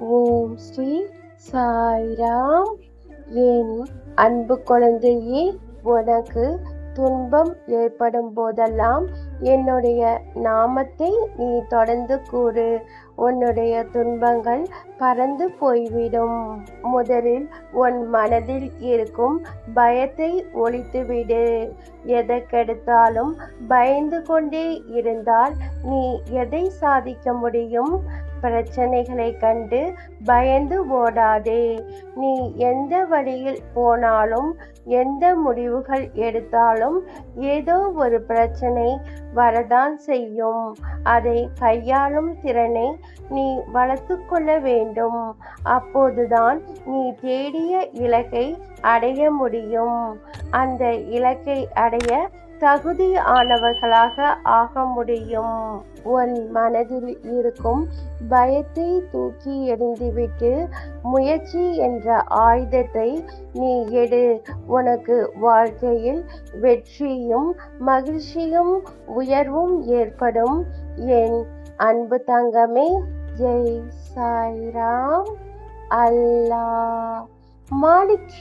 ஓம் ஸ்ரீ சாய்ராம். என் அன்பு குழந்தையே, உனக்கு துன்பம் ஏற்படும் போதெல்லாம் என்னுடைய நாமத்தை நீ தொடர்ந்து கூறு. உன்னுடைய துன்பங்கள் பறந்து போய்விடும். முதலில் உன் மனதில் இருக்கும் பயத்தை ஒழித்துவிடு. எதற்கெடுத்தாலும் பயந்து கொண்டே இருந்தால் நீ எதை சாதிக்க முடியும்? பிரச்சனைகளை கண்டு பயந்து ஓடாதே. நீ எந்த வழியில் போனாலும் எந்த முடிவுகள் எடுத்தாலும் ஏதோ ஒரு பிரச்சனை வரதான் செய்யும். அதை கையாளும் திறனை நீ வளர்த்து கொள்ள வேண்டும். அப்போதுதான் நீ தேடிய இலக்கை அடைய முடியும். அந்த இலக்கை அடைய தகுதியானவர்களாக ஆக முடியும். உன் மனதில் இருக்கும் பயத்தை தூக்கி எறிந்துவிட்டு முயற்சி என்ற ஆயுதத்தை நீ எடு. உனக்கு வாழ்க்கையில் வெற்றியும் மகிழ்ச்சியும் உயர்வும் ஏற்படும். என் அன்பு தங்கமே, ஜெய் சாய்ராம். அல்லாஹ் மாலிக்.